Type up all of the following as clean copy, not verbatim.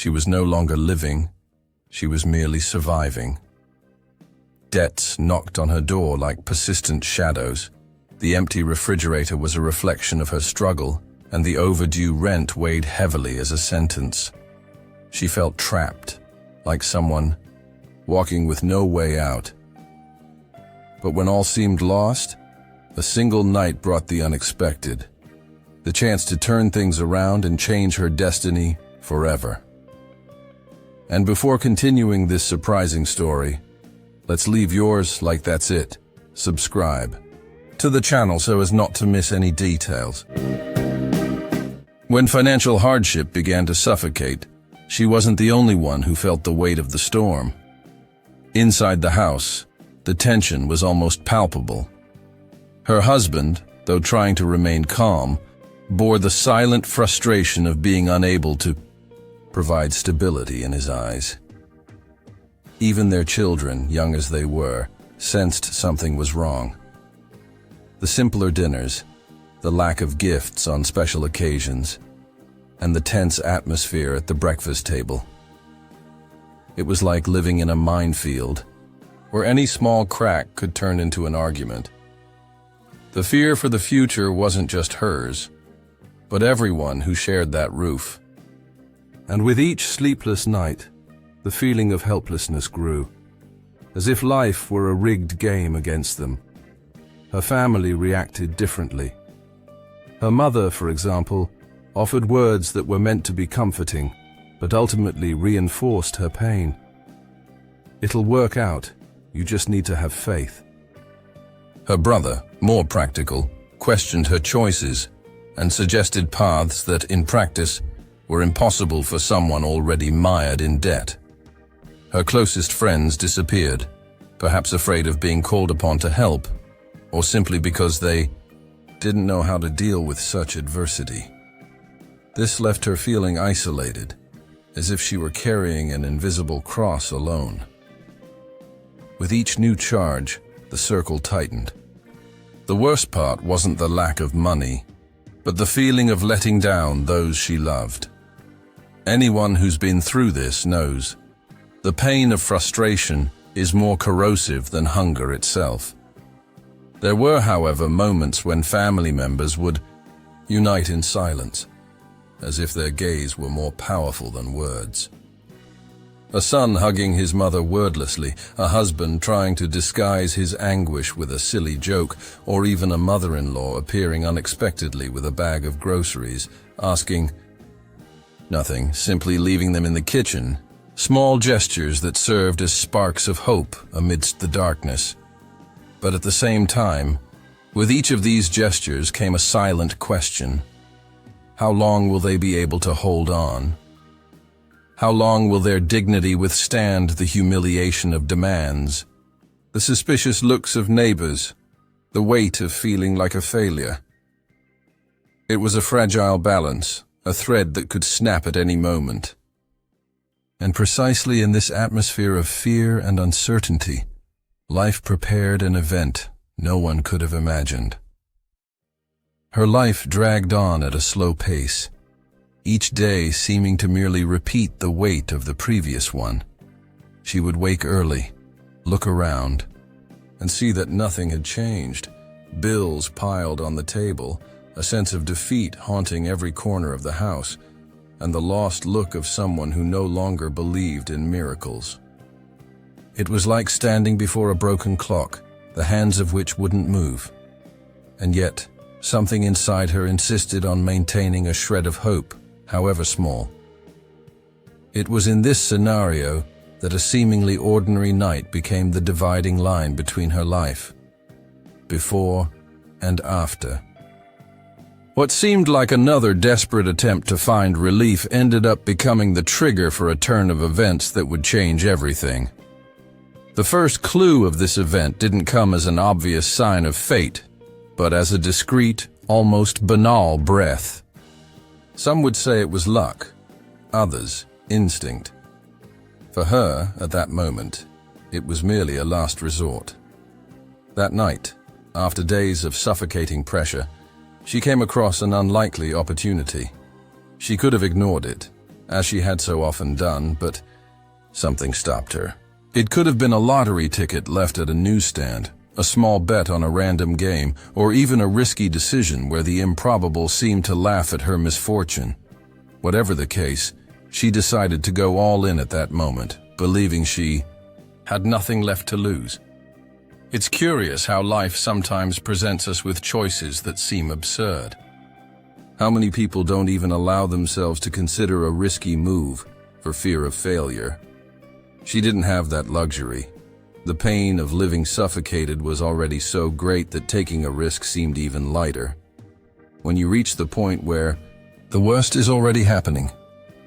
She was no longer living, she was merely surviving. Debts knocked on her door like persistent shadows. The empty refrigerator was a reflection of her struggle, and the overdue rent weighed heavily as a sentence. She felt trapped, like someone walking with no way out. But when all seemed lost, a single night brought the unexpected, the chance to turn things around and change her destiny forever. And before continuing this surprising story, let's leave yours like that's it. Subscribe to the channel so as not to miss any details. When financial hardship began to suffocate, she wasn't the only one who felt the weight of the storm. Inside the house, the tension was almost palpable. Her husband, though trying to remain calm, bore the silent frustration of being unable to provide stability in his eyes. Even their children, young as they were, sensed something was wrong. The simpler dinners, the lack of gifts on special occasions, and the tense atmosphere at the breakfast table. It was like living in a minefield, where any small crack could turn into an argument. The fear for the future wasn't just hers, but everyone who shared that roof. And with each sleepless night, the feeling of helplessness grew, as if life were a rigged game against them. Her family reacted differently. Her mother, for example, offered words that were meant to be comforting, but ultimately reinforced her pain. It'll work out, you just need to have faith. Her brother, more practical, questioned her choices and suggested paths that, in practice, were impossible for someone already mired in debt. Her closest friends disappeared, perhaps afraid of being called upon to help, or simply because they didn't know how to deal with such adversity. This left her feeling isolated, as if she were carrying an invisible cross alone. With each new charge, the circle tightened. The worst part wasn't the lack of money, but the feeling of letting down those she loved. Anyone who's been through this knows the pain of frustration is more corrosive than hunger itself. There were, however, moments when family members would unite in silence, as if their gaze were more powerful than words. A son hugging his mother wordlessly, a husband trying to disguise his anguish with a silly joke, or even a mother-in-law appearing unexpectedly with a bag of groceries, asking nothing, simply leaving them in the kitchen. Small gestures that served as sparks of hope amidst the darkness. But at the same time, with each of these gestures came a silent question. How long will they be able to hold on? How long will their dignity withstand the humiliation of demands, the suspicious looks of neighbors, the weight of feeling like a failure? It was a fragile balance, a thread that could snap at any moment. And precisely in this atmosphere of fear and uncertainty, life prepared an event no one could have imagined. Her life dragged on at a slow pace, each day seeming to merely repeat the weight of the previous one. She would wake early, look around, and see that nothing had changed. Bills piled on the table, a sense of defeat haunting every corner of the house, and the lost look of someone who no longer believed in miracles. It was like standing before a broken clock, the hands of which wouldn't move. And yet, something inside her insisted on maintaining a shred of hope, however small. It was in this scenario that a seemingly ordinary night became the dividing line between her life, before and after. What seemed like another desperate attempt to find relief ended up becoming the trigger for a turn of events that would change everything. The first clue of this event didn't come as an obvious sign of fate, but as a discreet, almost banal breath. Some would say it was luck, others instinct. For her, at that moment, it was merely a last resort. That night, after days of suffocating pressure, she came across an unlikely opportunity. She could have ignored it, as she had so often done, but something stopped her. It could have been a lottery ticket left at a newsstand, a small bet on a random game, or even a risky decision where the improbable seemed to laugh at her misfortune. Whatever the case, she decided to go all in at that moment, believing she had nothing left to lose. It's curious how life sometimes presents us with choices that seem absurd. How many people don't even allow themselves to consider a risky move for fear of failure? She didn't have that luxury. The pain of living suffocated was already so great that taking a risk seemed even lighter. When you reach the point where the worst is already happening,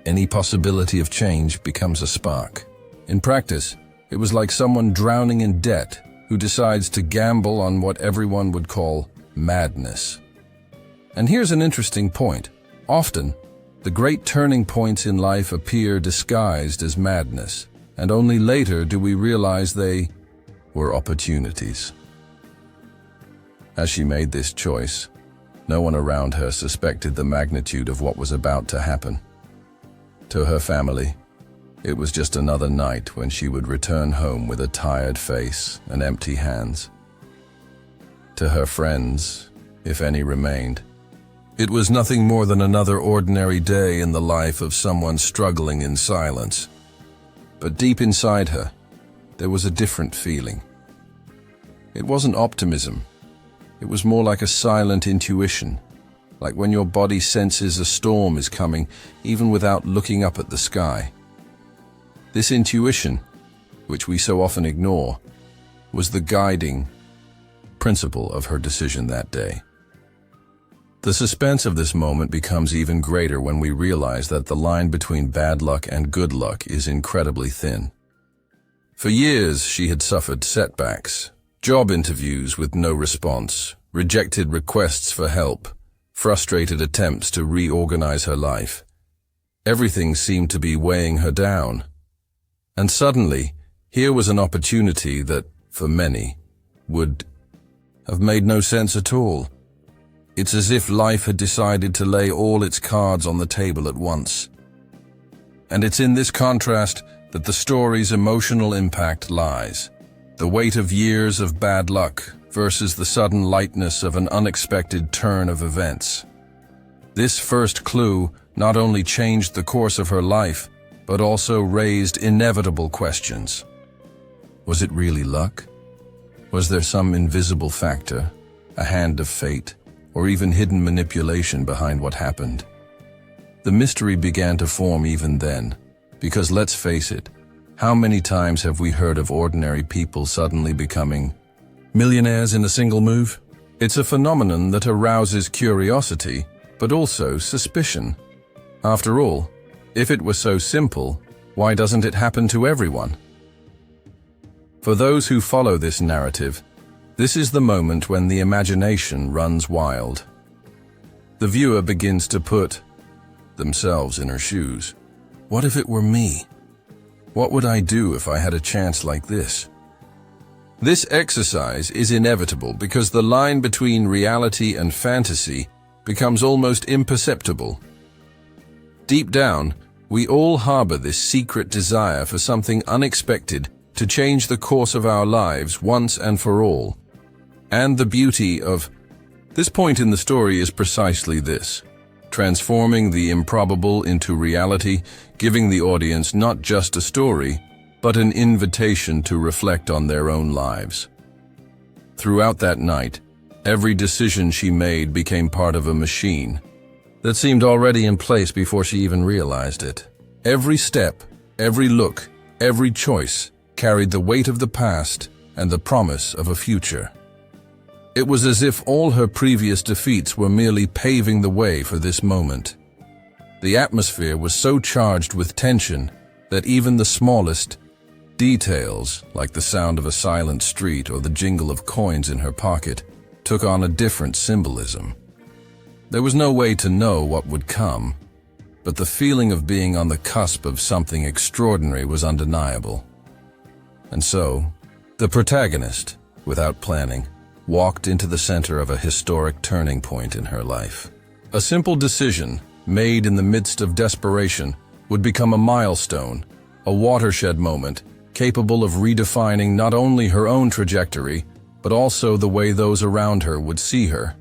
any possibility of change becomes a spark. In practice, it was like someone drowning in debt who decides to gamble on what everyone would call madness. And here's an interesting point. Often, the great turning points in life appear disguised as madness, and only later do we realize they were opportunities. As she made this choice, no one around her suspected the magnitude of what was about to happen. To her family, it was just another night when she would return home with a tired face and empty hands. To her friends, if any remained, it was nothing more than another ordinary day in the life of someone struggling in silence. But deep inside her, there was a different feeling. It wasn't optimism. It was more like a silent intuition, like when your body senses a storm is coming, even without looking up at the sky. This intuition, which we so often ignore, was the guiding principle of her decision that day. The suspense of this moment becomes even greater when we realize that the line between bad luck and good luck is incredibly thin. For years, she had suffered setbacks, job interviews with no response, rejected requests for help, frustrated attempts to reorganize her life. Everything seemed to be weighing her down. And suddenly, here was an opportunity that, for many, would have made no sense at all. It's as if life had decided to lay all its cards on the table at once. And it's in this contrast that the story's emotional impact lies. The weight of years of bad luck versus the sudden lightness of an unexpected turn of events. This first clue not only changed the course of her life, but also raised inevitable questions. Was it really luck? Was there some invisible factor, a hand of fate, or even hidden manipulation behind what happened? The mystery began to form even then, because let's face it, how many times have we heard of ordinary people suddenly becoming millionaires in a single move? It's a phenomenon that arouses curiosity, but also suspicion. After all, if it was so simple, why doesn't it happen to everyone? For those who follow this narrative, this is the moment when the imagination runs wild. The viewer begins to put themselves in her shoes. What if it were me? What would I do if I had a chance like this? This exercise is inevitable because the line between reality and fantasy becomes almost imperceptible. Deep down, we all harbor this secret desire for something unexpected to change the course of our lives once and for all. And the beauty of this point in the story is precisely this: transforming the improbable into reality, giving the audience not just a story, but an invitation to reflect on their own lives. Throughout that night, every decision she made became part of a machine that seemed already in place before she even realized it. Every step, every look, every choice carried the weight of the past and the promise of a future. It was as if all her previous defeats were merely paving the way for this moment. The atmosphere was so charged with tension that even the smallest details, like the sound of a silent street or the jingle of coins in her pocket, took on a different symbolism. There was no way to know what would come, but the feeling of being on the cusp of something extraordinary was undeniable. And so, the protagonist, without planning, walked into the center of a historic turning point in her life. A simple decision, made in the midst of desperation, would become a milestone, a watershed moment, capable of redefining not only her own trajectory, but also the way those around her would see her.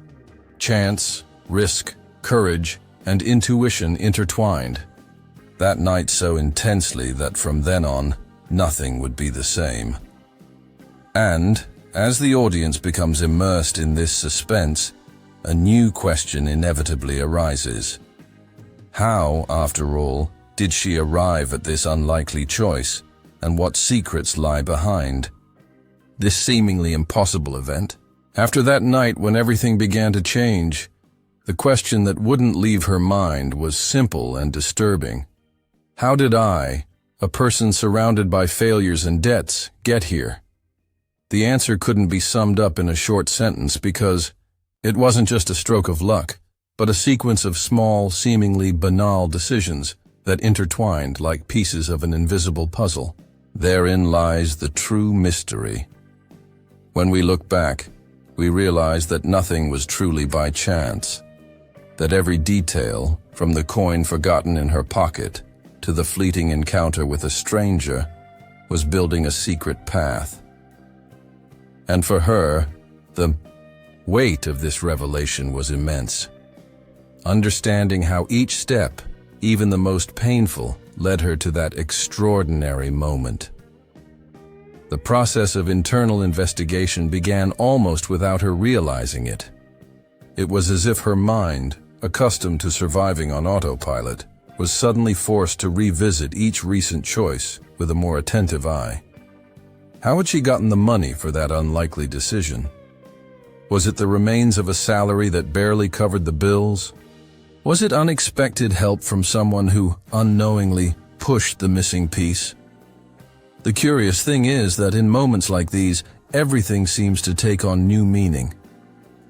Chance, risk, courage, and intuition intertwined. That night so intensely that from then on, nothing would be the same. And, as the audience becomes immersed in this suspense, a new question inevitably arises. How, after all, did she arrive at this unlikely choice, and what secrets lie behind this seemingly impossible event? After that night when everything began to change, the question that wouldn't leave her mind was simple and disturbing. How did I, a person surrounded by failures and debts, get here? The answer couldn't be summed up in a short sentence because it wasn't just a stroke of luck, but a sequence of small, seemingly banal decisions that intertwined like pieces of an invisible puzzle. Therein lies the true mystery. When we look back, we realize that nothing was truly by chance, that every detail, from the coin forgotten in her pocket to the fleeting encounter with a stranger, was building a secret path. And for her, the weight of this revelation was immense. Understanding how each step, even the most painful, led her to that extraordinary moment. The process of internal investigation began almost without her realizing it. It was as if her mind, accustomed to surviving on autopilot, was suddenly forced to revisit each recent choice with a more attentive eye. How had she gotten the money for that unlikely decision? Was it the remains of a salary that barely covered the bills? Was it unexpected help from someone who unknowingly pushed the missing piece? The curious thing is that in moments like these, everything seems to take on new meaning.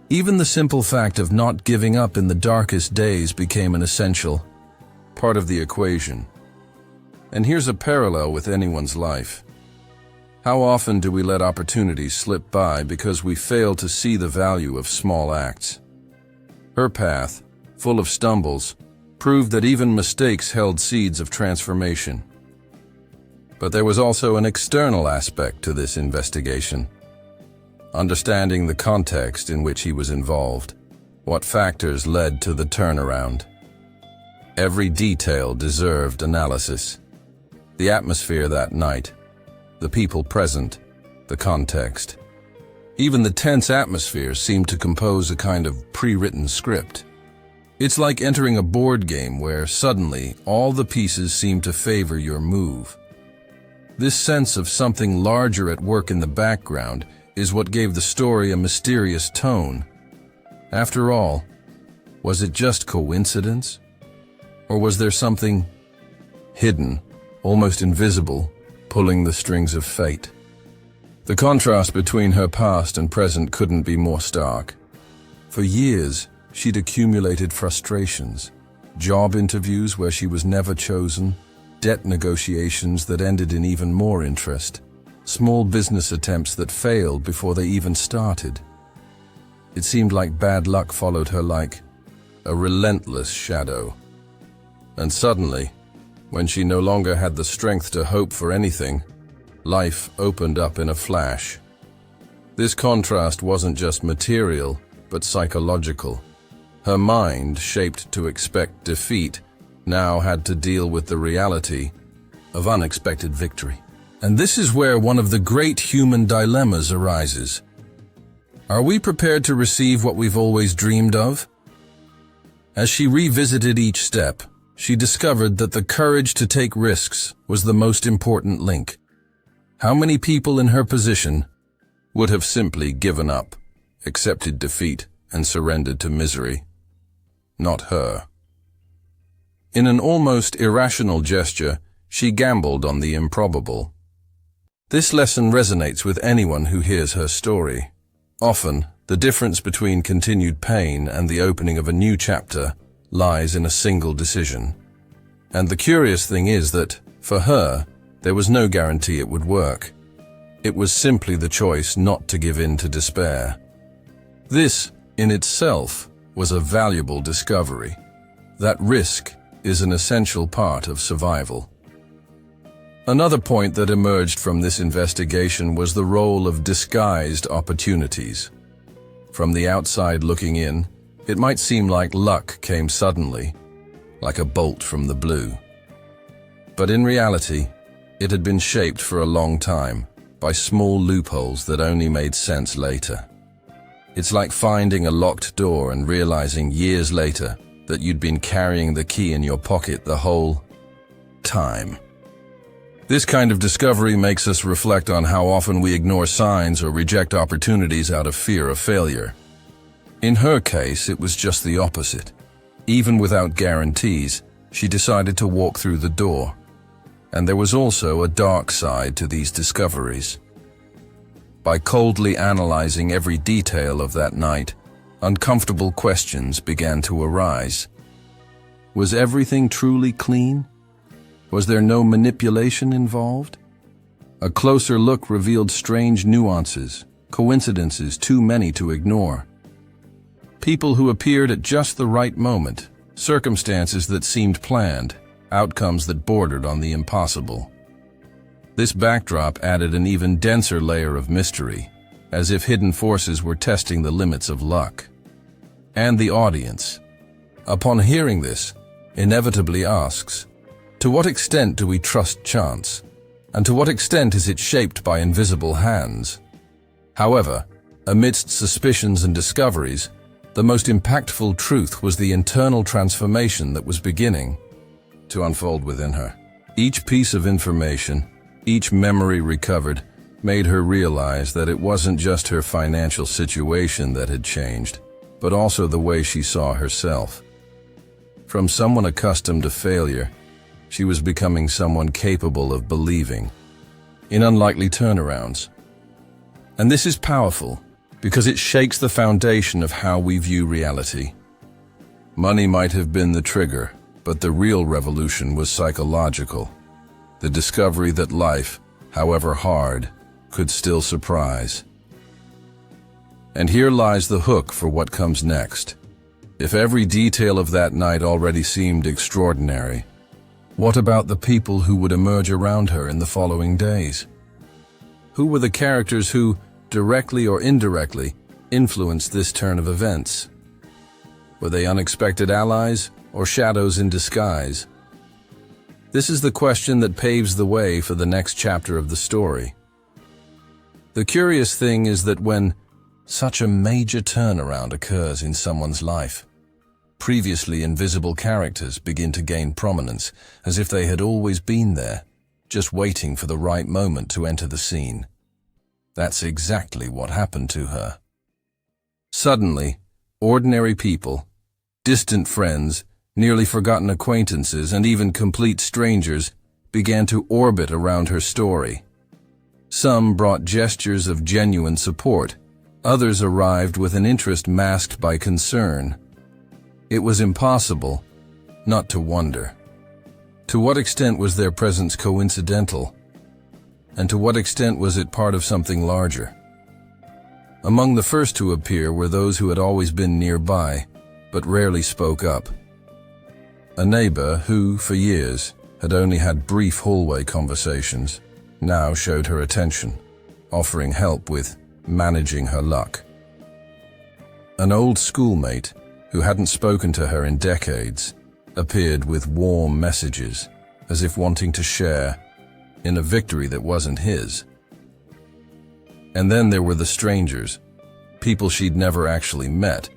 Even the simple fact of not giving up in the darkest days became an essential part of the equation. And here's a parallel with anyone's life. How often do we let opportunities slip by because we fail to see the value of small acts? Her path, full of stumbles, proved that even mistakes held seeds of transformation. But there was also an external aspect to this investigation. Understanding the context in which he was involved, what factors led to the turnaround. Every detail deserved analysis. The atmosphere that night, the people present, the context. Even the tense atmosphere seemed to compose a kind of pre-written script. It's like entering a board game where suddenly all the pieces seem to favor your move. This sense of something larger at work in the background is what gave the story a mysterious tone. After all, was it just coincidence? Or was there something hidden, almost invisible, pulling the strings of fate? The contrast between her past and present couldn't be more stark. For years, she'd accumulated frustrations, job interviews where she was never chosen, debt negotiations that ended in even more interest, small business attempts that failed before they even started. It seemed like bad luck followed her like a relentless shadow. And suddenly, when she no longer had the strength to hope for anything, life opened up in a flash. This contrast wasn't just material, but psychological. Her mind, shaped to expect defeat, now had to deal with the reality of unexpected victory. And this is where one of the great human dilemmas arises. Are we prepared to receive what we've always dreamed of? As she revisited each step, she discovered that the courage to take risks was the most important link. How many people in her position would have simply given up, accepted defeat, and surrendered to misery? Not her. In an almost irrational gesture, she gambled on the improbable. This lesson resonates with anyone who hears her story. Often, the difference between continued pain and the opening of a new chapter lies in a single decision. And the curious thing is that, for her, there was no guarantee it would work. It was simply the choice not to give in to despair. This, in itself, was a valuable discovery. That risk, is an essential part of survival. Another point that emerged from this investigation was the role of disguised opportunities. From the outside looking in, it might seem like luck came suddenly, like a bolt from the blue. But in reality, it had been shaped for a long time by small loopholes that only made sense later. It's like finding a locked door and realizing years later that you'd been carrying the key in your pocket the whole time. This kind of discovery makes us reflect on how often we ignore signs or reject opportunities out of fear of failure. In her case, it was just the opposite. Even without guarantees, she decided to walk through the door. And there was also a dark side to these discoveries. By coldly analyzing every detail of that night, uncomfortable questions began to arise. Was everything truly clean? Was there no manipulation involved? A closer look revealed strange nuances, coincidences too many to ignore. People who appeared at just the right moment, circumstances that seemed planned, outcomes that bordered on the impossible. This backdrop added an even denser layer of mystery, as if hidden forces were testing the limits of luck. And the audience, upon hearing this, inevitably asks, to what extent do we trust chance? And to what extent is it shaped by invisible hands? However, amidst suspicions and discoveries, the most impactful truth was the internal transformation that was beginning to unfold within her. Each piece of information, each memory recovered, made her realize that it wasn't just her financial situation that had changed, but also the way she saw herself. From someone accustomed to failure, she was becoming someone capable of believing in unlikely turnarounds. And this is powerful because it shakes the foundation of how we view reality. Money might have been the trigger, but the real revolution was psychological. The discovery that life, however hard, could still surprise. And here lies the hook for what comes next. If every detail of that night already seemed extraordinary, what about the people who would emerge around her in the following days? Who were the characters who, directly or indirectly, influenced this turn of events? Were they unexpected allies or shadows in disguise? This is the question that paves the way for the next chapter of the story. The curious thing is that when such a major turnaround occurs in someone's life, previously invisible characters begin to gain prominence, as if they had always been there, just waiting for the right moment to enter the scene. That's exactly what happened to her. Suddenly, ordinary people, distant friends, nearly forgotten acquaintances, and even complete strangers began to orbit around her story. Some brought gestures of genuine support. Others arrived with an interest masked by concern. It was impossible not to wonder. To what extent was their presence coincidental? And to what extent was it part of something larger? Among the first to appear were those who had always been nearby, but rarely spoke up. A neighbor who, for years, had only had brief hallway conversations, now showed her attention, offering help with managing her luck. An old schoolmate, who hadn't spoken to her in decades, appeared with warm messages, as if wanting to share in a victory that wasn't his. And then there were the strangers, people she'd never actually met,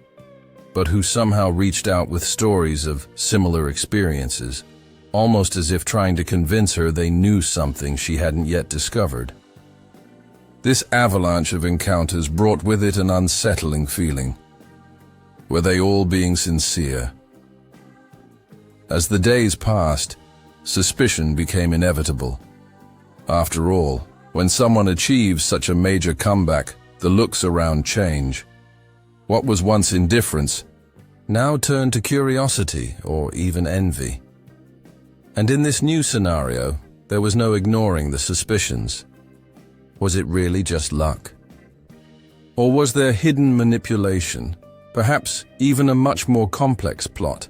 but who somehow reached out with stories of similar experiences, almost as if trying to convince her they knew something she hadn't yet discovered. This avalanche of encounters brought with it an unsettling feeling. Were they all being sincere? As the days passed, suspicion became inevitable. After all, when someone achieves such a major comeback, the looks around change. What was once indifference now turned to curiosity or even envy. And in this new scenario, there was no ignoring the suspicions. Was it really just luck? Or was there hidden manipulation, perhaps even a much more complex plot?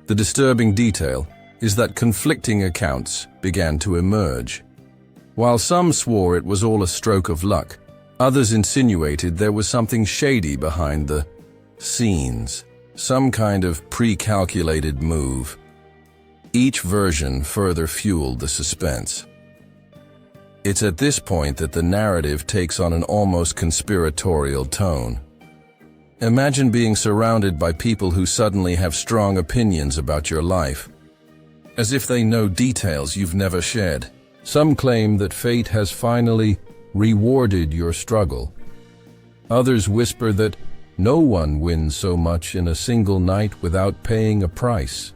The disturbing detail is that conflicting accounts began to emerge. While some swore it was all a stroke of luck, others insinuated there was something shady behind the scenes, some kind of pre-calculated move. Each version further fueled the suspense. It's at this point that the narrative takes on an almost conspiratorial tone. Imagine being surrounded by people who suddenly have strong opinions about your life, as if they know details you've never shared. Some claim that fate has finally rewarded your struggle. Others whisper that no one wins so much in a single night without paying a price.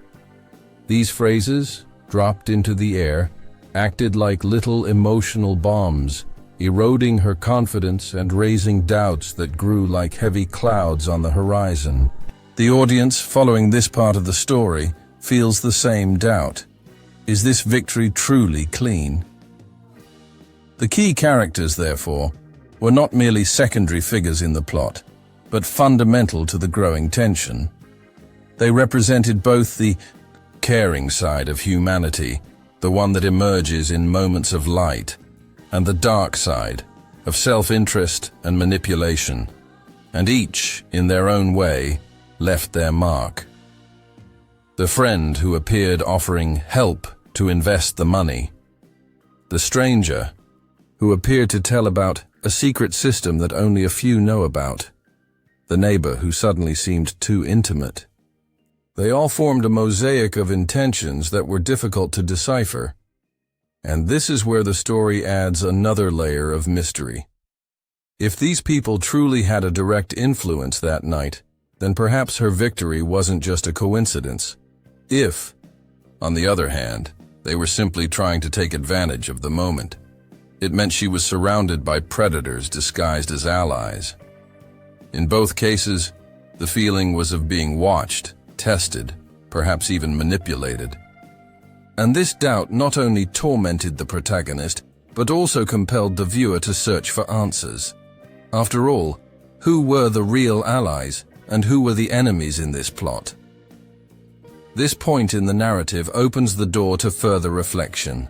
These phrases, dropped into the air, acted like little emotional bombs, eroding her confidence and raising doubts that grew like heavy clouds on the horizon. The audience, following this part of the story, feels the same doubt. Is this victory truly clean? The key characters, therefore, were not merely secondary figures in the plot, but fundamental to the growing tension. They represented both the caring side of humanity, the one that emerges in moments of light, and the dark side of self-interest and manipulation, and each, in their own way, left their mark. The friend who appeared offering help to invest the money. The stranger who appeared to tell about a secret system that only a few know about. The neighbor who suddenly seemed too intimate. They all formed a mosaic of intentions that were difficult to decipher. And this is where the story adds another layer of mystery. If these people truly had a direct influence that night, then perhaps her victory wasn't just a coincidence. If, on the other hand, they were simply trying to take advantage of the moment, it meant she was surrounded by predators disguised as allies. In both cases, the feeling was of being watched, tested, perhaps even manipulated. And this doubt not only tormented the protagonist, but also compelled the viewer to search for answers. After all, who were the real allies, and who were the enemies in this plot? This point in the narrative opens the door to further reflection.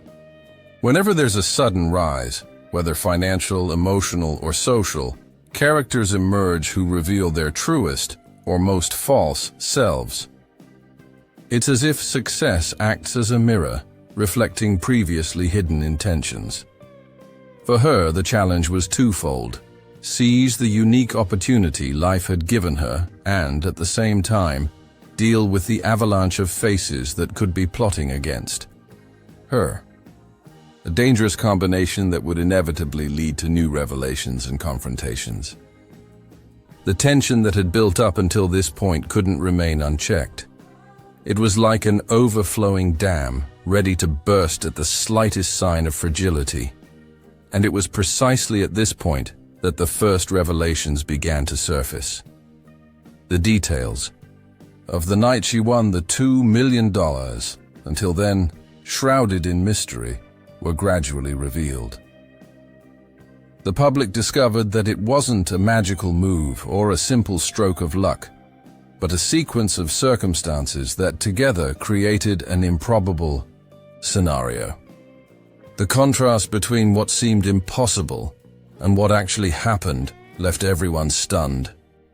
Whenever there's a sudden rise, whether financial, emotional, or social, characters emerge who reveal their truest, or most false, selves. It's as if success acts as a mirror, reflecting previously hidden intentions. For her, the challenge was twofold: seize the unique opportunity life had given her and, at the same time, deal with the avalanche of faces that could be plotting against her. A dangerous combination that would inevitably lead to new revelations and confrontations. The tension that had built up until this point couldn't remain unchecked. It was like an overflowing dam, ready to burst at the slightest sign of fragility. And it was precisely at this point that the first revelations began to surface. The details of the night she won the $2 million, until then shrouded in mystery, were gradually revealed. The public discovered that it wasn't a magical move or a simple stroke of luck, but a sequence of circumstances that together created an improbable scenario. The contrast between what seemed impossible and what actually happened left everyone stunned.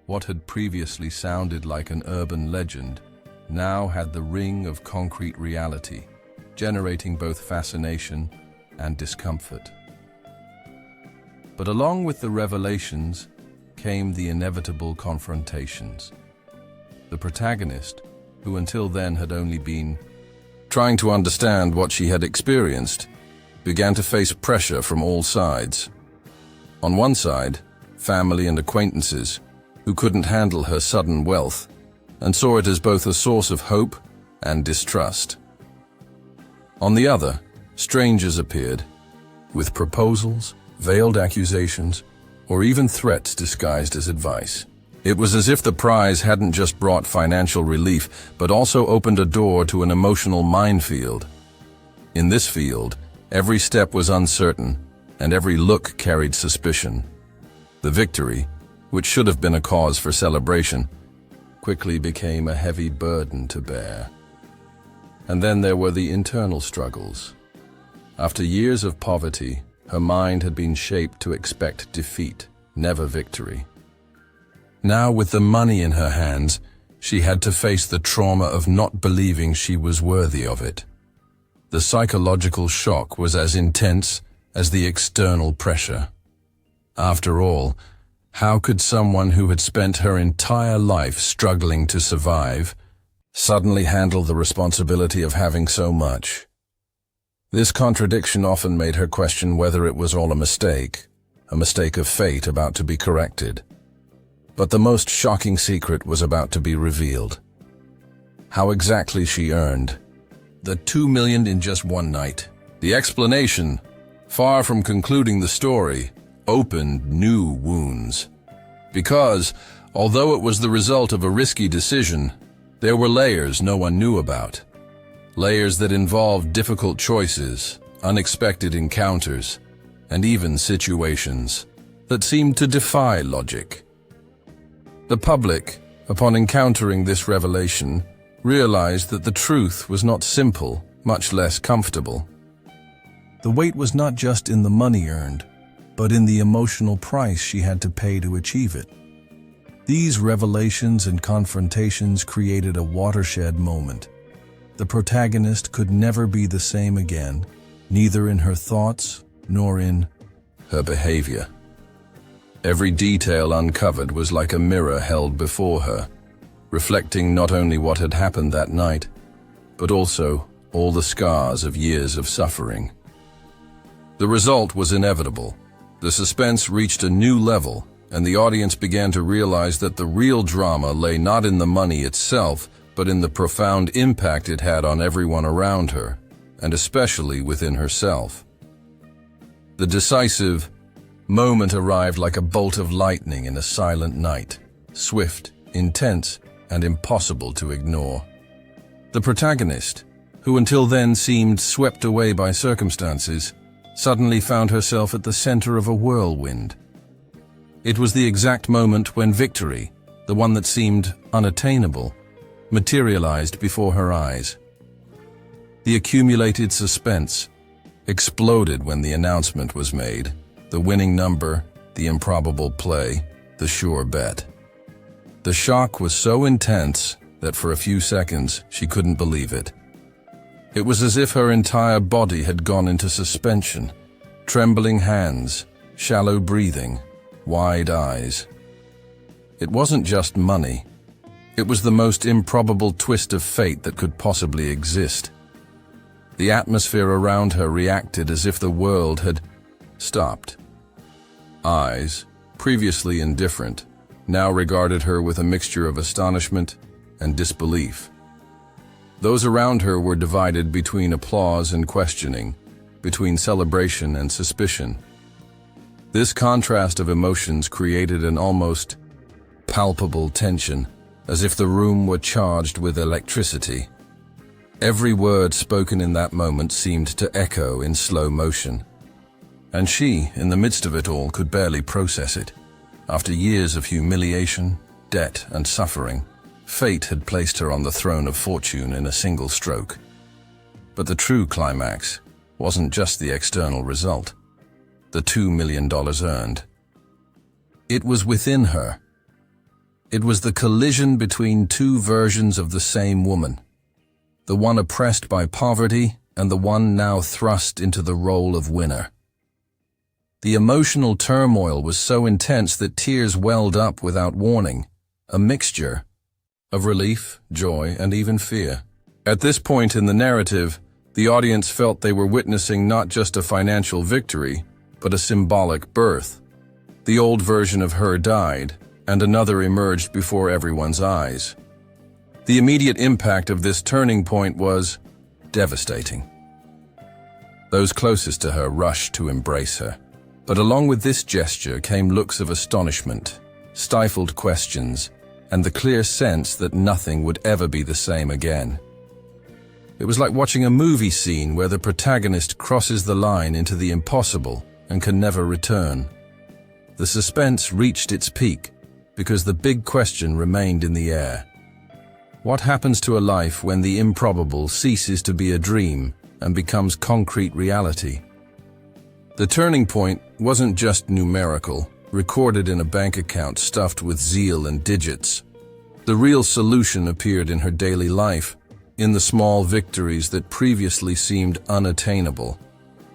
What had previously sounded like an urban legend now had the ring of concrete reality, generating both fascination and discomfort. But along with the revelations came the inevitable confrontations. The protagonist, who until then had only been trying to understand what she had experienced, began to face pressure from all sides. On one side, family and acquaintances, who couldn't handle her sudden wealth and saw it as both a source of hope and distrust. On the other, strangers appeared, with proposals, veiled accusations, or even threats disguised as advice. It was as if the prize hadn't just brought financial relief, but also opened a door to an emotional minefield. In this field, every step was uncertain, and every look carried suspicion. The victory, which should have been a cause for celebration, quickly became a heavy burden to bear. And then there were the internal struggles. After years of poverty, her mind had been shaped to expect defeat, never victory. Now, with the money in her hands, she had to face the trauma of not believing she was worthy of it. The psychological shock was as intense as the external pressure. After all, how could someone who had spent her entire life struggling to survive suddenly handle the responsibility of having so much? This contradiction often made her question whether it was all a mistake of fate about to be corrected. But the most shocking secret was about to be revealed. How exactly she earned the $2 million in just one night. The explanation, far from concluding the story, opened new wounds. Because, although it was the result of a risky decision, there were layers no one knew about. Layers that involved difficult choices, unexpected encounters, and even situations that seemed to defy logic. The public, upon encountering this revelation, realized that the truth was not simple, much less comfortable. The weight was not just in the money earned, but in the emotional price she had to pay to achieve it. These revelations and confrontations created a watershed moment. The protagonist could never be the same again, neither in her thoughts nor in her behavior. Every detail uncovered was like a mirror held before her, reflecting not only what had happened that night, but also all the scars of years of suffering. The result was inevitable. The suspense reached a new level, and the audience began to realize that the real drama lay not in the money itself, but in the profound impact it had on everyone around her, and especially within herself. The decisive moment arrived like a bolt of lightning in a silent night, swift, intense, and impossible to ignore. The protagonist, who until then seemed swept away by circumstances, suddenly found herself at the center of a whirlwind. It was the exact moment when victory, the one that seemed unattainable, materialized before her eyes. The accumulated suspense exploded when the announcement was made, the winning number, the improbable play, the sure bet. The shock was so intense that for a few seconds she couldn't believe it. It was as if her entire body had gone into suspension, trembling hands, shallow breathing, wide eyes. It wasn't just money. It was the most improbable twist of fate that could possibly exist. The atmosphere around her reacted as if the world had stopped. Eyes, previously indifferent, now regarded her with a mixture of astonishment and disbelief. Those around her were divided between applause and questioning, between celebration and suspicion. This contrast of emotions created an almost palpable tension, as if the room were charged with electricity. Every word spoken in that moment seemed to echo in slow motion. And she, in the midst of it all, could barely process it. After years of humiliation, debt, and suffering, fate had placed her on the throne of fortune in a single stroke. But the true climax wasn't just the external result, the $2 million earned. It was within her. It was the collision between two versions of the same woman, the one oppressed by poverty and the one now thrust into the role of winner. The emotional turmoil was so intense that tears welled up without warning, a mixture of relief, joy, and even fear. At this point in the narrative, the audience felt they were witnessing not just a financial victory, but a symbolic birth. The old version of her died, and another emerged before everyone's eyes. The immediate impact of this turning point was devastating. Those closest to her rushed to embrace her. But along with this gesture came looks of astonishment, stifled questions, and the clear sense that nothing would ever be the same again. It was like watching a movie scene where the protagonist crosses the line into the impossible and can never return. The suspense reached its peak because the big question remained in the air. What happens to a life when the improbable ceases to be a dream and becomes concrete reality? The turning point wasn't just numerical, recorded in a bank account stuffed with zeal and digits. The real solution appeared in her daily life, in the small victories that previously seemed unattainable.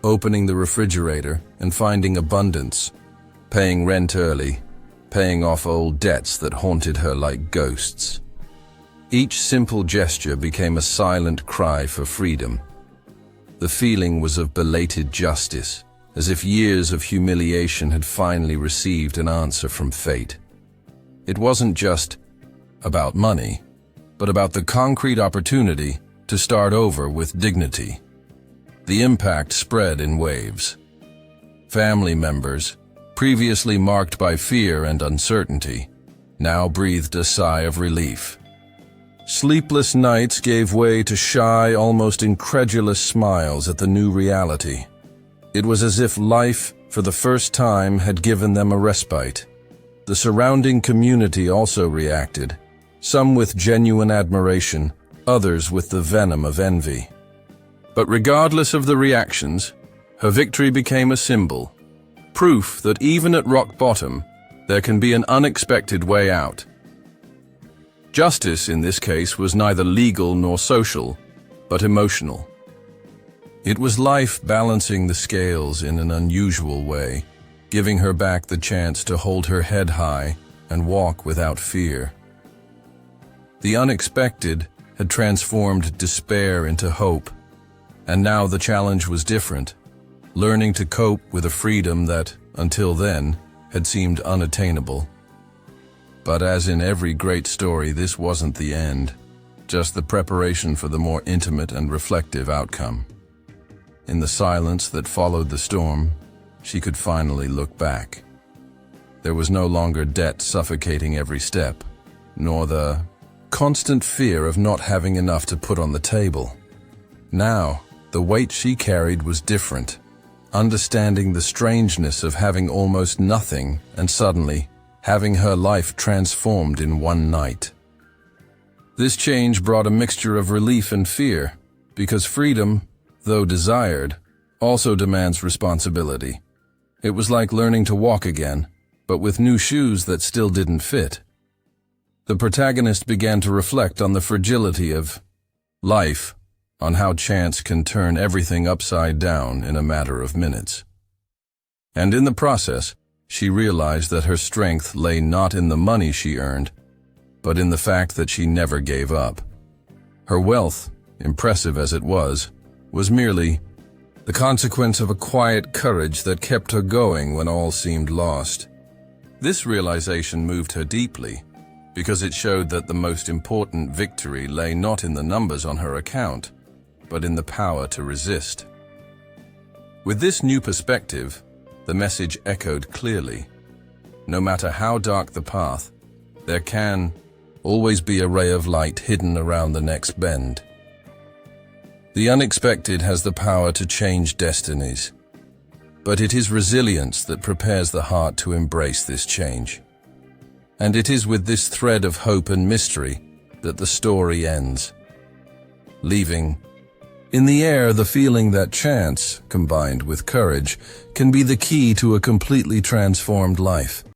Opening the refrigerator and finding abundance, paying rent early, paying off old debts that haunted her like ghosts. Each simple gesture became a silent cry for freedom. The feeling was of belated justice, as if years of humiliation had finally received an answer from fate. It wasn't just about money, but about the concrete opportunity to start over with dignity. The impact spread in waves. Family members, previously marked by fear and uncertainty, now breathed a sigh of relief. Sleepless nights gave way to shy, almost incredulous smiles at the new reality. It was as if life, for the first time, had given them a respite. The surrounding community also reacted, some with genuine admiration, others with the venom of envy. But regardless of the reactions, her victory became a symbol, proof that even at rock bottom, there can be an unexpected way out. Justice in this case was neither legal nor social, but emotional. It was life balancing the scales in an unusual way, giving her back the chance to hold her head high and walk without fear. The unexpected had transformed despair into hope, and now the challenge was different, learning to cope with a freedom that, until then, had seemed unattainable. But as in every great story, this wasn't the end, just the preparation for the more intimate and reflective outcome. In the silence that followed the storm, she could finally look back. There was no longer debt suffocating every step, nor the constant fear of not having enough to put on the table. Now, the weight she carried was different, understanding the strangeness of having almost nothing and suddenly having her life transformed in one night. This change brought a mixture of relief and fear, because freedom, though desired, also demands responsibility. It was like learning to walk again, but with new shoes that still didn't fit. The protagonist began to reflect on the fragility of life, on how chance can turn everything upside down in a matter of minutes. And in the process, she realized that her strength lay not in the money she earned, but in the fact that she never gave up. Her wealth, impressive as it was merely the consequence of a quiet courage that kept her going when all seemed lost. This realization moved her deeply, because it showed that the most important victory lay not in the numbers on her account, but in the power to resist. With this new perspective, the message echoed clearly. No matter how dark the path, there can always be a ray of light hidden around the next bend. The unexpected has the power to change destinies, but it is resilience that prepares the heart to embrace this change. And it is with this thread of hope and mystery that the story ends, leaving in the air the feeling that chance, combined with courage, can be the key to a completely transformed life.